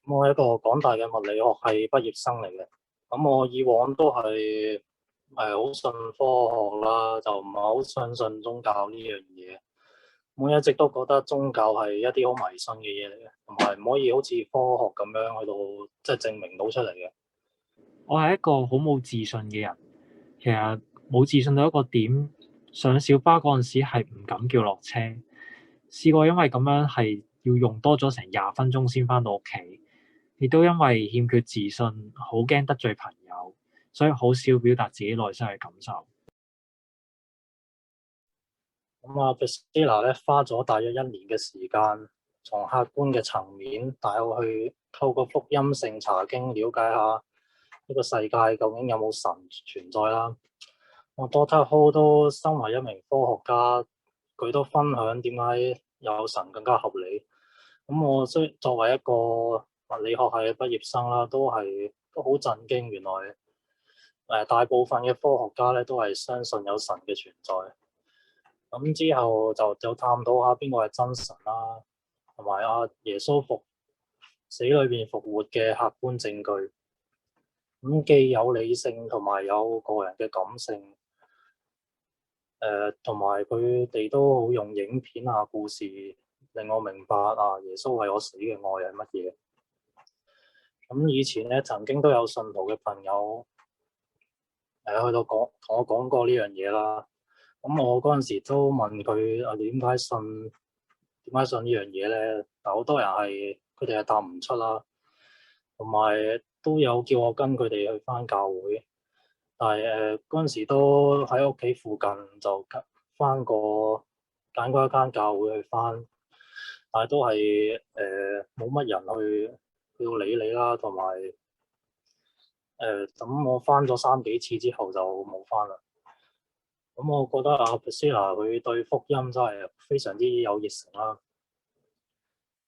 我係一個港大嘅物理學系畢業生嚟嘅。咁我以往都係好信科學啦，就唔係好相信宗教呢樣嘢。我一直都覺得宗教係一啲好迷信嘅嘢嚟嘅，同埋唔可以好似科學咁樣去到即係證明到出嚟嘅。我係一個好冇自信嘅人，其實冇自信到一個點，上小巴嗰陣時係唔敢叫落車，試過因為咁樣係要用多咗成20分鐘先返到屋企，亦都因為欠缺自信，好驚得罪朋友，所以好少表達自己內心嘅感受。咁啊，Priscilla 咧花咗大約1年嘅時間，從客觀嘅層面帶我去透過福音性查經，了解下呢個世界究竟有冇神存在啦。我 Doctor Ho 都身為一名科學家，佢都分享點解有神更加合理。咁我作為一個物理學系嘅畢業生啦，都好震驚，原來大部分嘅科學家咧都係相信有神嘅存在。咁之後就探討下邊個係真神啦，同埋耶穌死裏邊復活嘅客觀證據。咁既有理性同埋有個人嘅感性。同埋佢哋都好用影片故事令我明白耶穌為我死嘅愛係乜嘢。咁以前咧曾經都有信徒嘅朋友去到同我講過呢樣嘢啦。咁我嗰陣時都問佢點解信呢樣嘢咧？但好多人佢哋係答唔出啦，同埋都有叫我跟佢哋去返教會。但係嗰陣時都喺屋企附近就揀過一間教會去返，但係都係冇乜人去到理你啦，同埋咁我返咗3、幾次之後就冇返啦。咁我覺得Priscilla 佢對福音真係非常之有熱誠啦。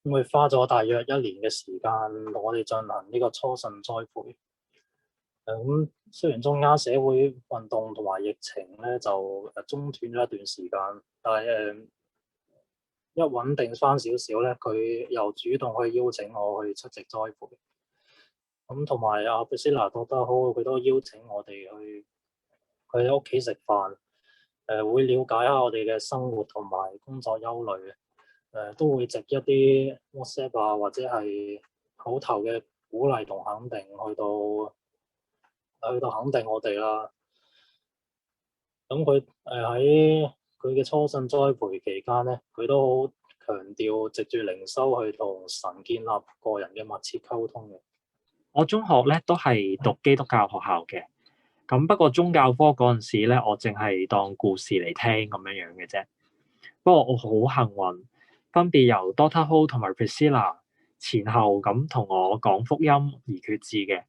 咁佢花咗大約1年嘅時間同我哋進行呢個初信栽培。咁雖然中間社會運動同埋疫情咧就中斷咗一段時間，但係一穩定翻少少咧，佢又主動去邀請我去出席栽培。咁同埋Priscilla 覺得好，佢都邀請我哋去佢喺屋企食飯，會了解下我哋嘅生活同埋工作憂慮，都會藉一啲 WhatsApp 或者係口頭嘅鼓勵同肯定去到肯定我哋啦。咁佢喺佢嘅初信栽培期間咧，佢都好強調藉住靈修去同神建立個人嘅密切溝通嘅。我中學咧都係讀基督教學校嘅，咁不過宗教科嗰陣時咧，我淨係當故事嚟聽咁樣嘅啫。不過我好幸運，分別由 Doctor Ho 同埋 Priscilla 前後咁同我講福音而決志嘅。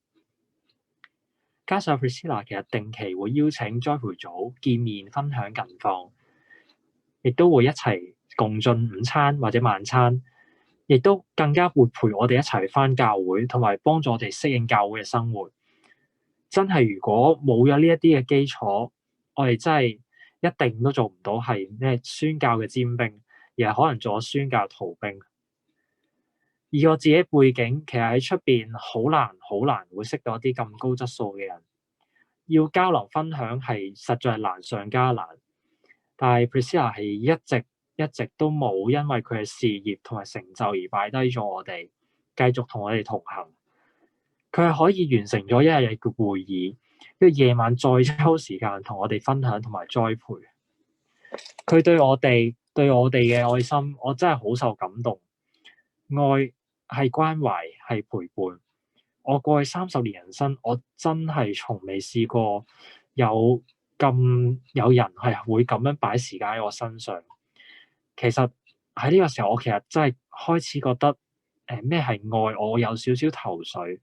加上 Priscilla 其實定期會邀請栽培組見面分享近況，亦都會一齊共進午餐或者晚餐，亦都更加會陪我哋一齊返教會，同埋幫助我哋適應教會嘅生活。真係如果冇咗呢一啲嘅基礎，我哋真係一定都做唔到係咩宣教嘅尖兵，而係可能做咗宣教逃兵。以我自己背景，其實喺出邊好難會識到一啲咁高質素嘅人，要交流分享係實在係難上加難。但係 Priscilla 係一直都冇因為佢嘅事業同埋成就而擺低咗我哋，繼續同我哋同行。佢係可以完成咗一日嘅會議，跟住夜晚再抽時間同我哋分享同埋栽培。佢對我哋嘅愛心，我真係好受感動。愛係關懷，係陪伴。我過去30年人生，我真係從未試過有人係會咁樣擺時間喺我身上。其實喺呢個時候，我其實真係開始覺得咩係愛，我有少少頭緒。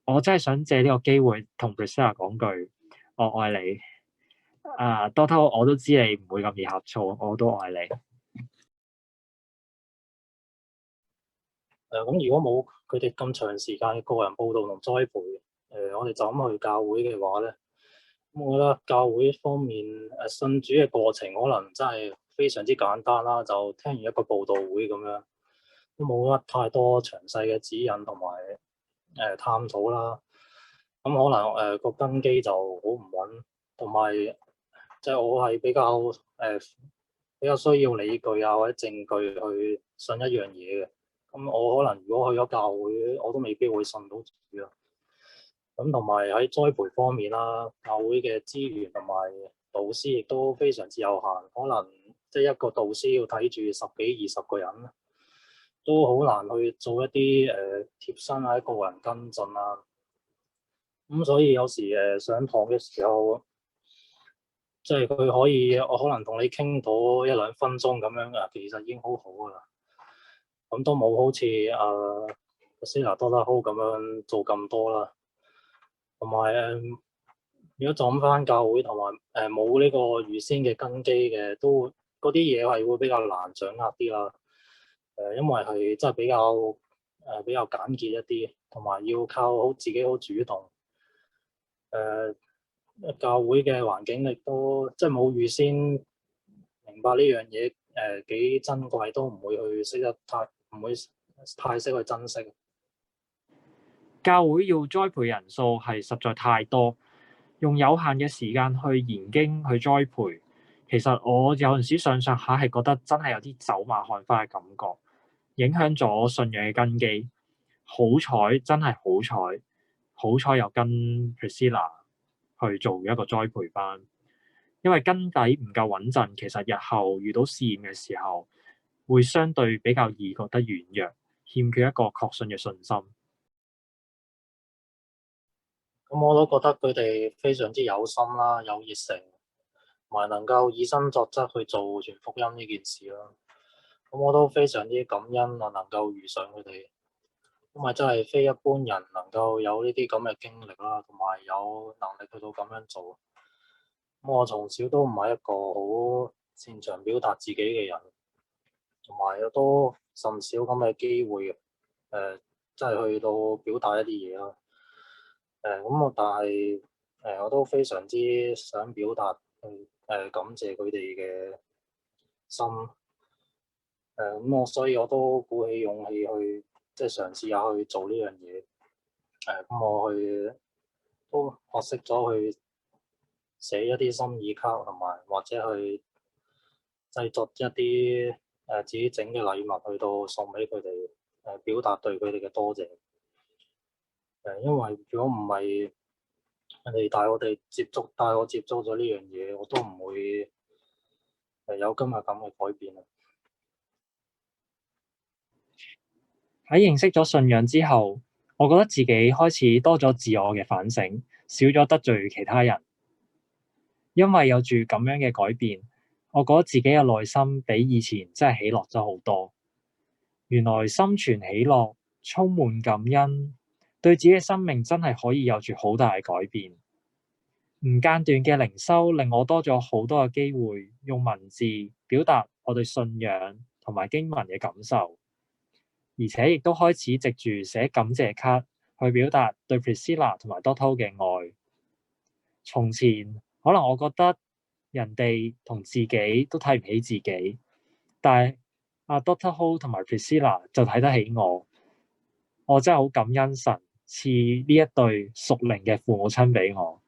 我真係想借呢個機會同 Priscilla 講句，我愛你。多偷我都知你唔會咁易呷醋，我都愛你。咁如果冇佢哋咁長時間嘅個人報道同栽培，我哋就咁去教會嘅話咧，咁我覺得教會方面信主嘅過程可能真係非常之簡單啦，就聽完一個報道會咁樣。都冇乜太多詳細嘅指引同埋探討啦。咁可能個根基就好唔穩，同埋即係我係比較需要理據啊或者證據去信一樣嘢嘅。咁我可能如果去咗教會，我都未必會信到主啊。咁同埋喺栽培方面啦，教會嘅資源同埋導師亦都非常之有限，可能即係一個導師要睇住十幾20個人，都好難去做一啲貼身啊個人跟進啊。咁所以有時上堂嘅時候，即係佢可以我可能同你傾到1-2分鐘咁樣啊，其實已經好好噶啦。咁都冇好似Priscilla Doctor.Ho 咁樣做咁多啦。同埋如果撞翻教會同埋冇呢個預先嘅根基嘅，都嗰啲嘢係會比較難掌握啲啦。因為係真係比較簡潔一啲，同埋要靠自己好主動。教會嘅環境亦都即係冇預先明白呢樣嘢幾珍貴，都唔會唔會太識去珍惜。教會要栽培人數係實在太多，用有限嘅時間去研經去栽培，其實我有陣時上下係覺得真係有啲走馬看花嘅感覺，影響咗信仰嘅根基。好彩真係好彩又跟 Priscilla 去做一個栽培班，因為根底唔夠穩陣，其實日後遇到試驗嘅時候，會相對比較易覺得軟弱，欠缺一個確信嘅信心。咁我都覺得佢哋非常之有心啦，有熱誠，同埋能夠以身作則去做傳福音呢件事啦。咁我都非常之感恩我能夠遇上佢哋，因為真係非一般人能夠有呢啲咁嘅經歷啦，同埋有能力去到咁樣做。咁我從小都唔係一個好擅長表達自己嘅人，同埋有都甚少咁嘅機會即係去到表達一啲嘢啦。但係我都非常之想表達感謝佢哋嘅心。所以我都鼓起勇氣去即係嘗試下去做呢樣嘢。我都學識咗去寫一啲心意卡，同埋或者去製作一啲自己整嘅禮物去到送俾佢哋，表達對佢哋嘅多謝。因為如果唔係人哋帶我接觸咗呢樣嘢，我都唔會有今日咁嘅改變。喺認識咗信仰之後，我覺得自己開始多咗自我嘅反省，少咗得罪其他人。因為有住咁樣嘅改變，我覺得自己嘅內心比以前真係喜樂咗好多。原來心存喜樂，充滿感恩，對自己嘅生命真係可以有住好大嘅改變。唔間斷嘅靈修令我多咗好多嘅機會，用文字表達我對信仰同埋經文嘅感受，而且亦都開始藉住寫感謝卡去表達對 Priscilla 同埋 Doctor.Ho 嘅愛。從前可能我覺得人哋同自己都睇唔起自己，但係Doctor.Ho 同埋 Priscilla 就睇得起我。我真係好感恩神賜呢一對屬靈嘅父母親俾我。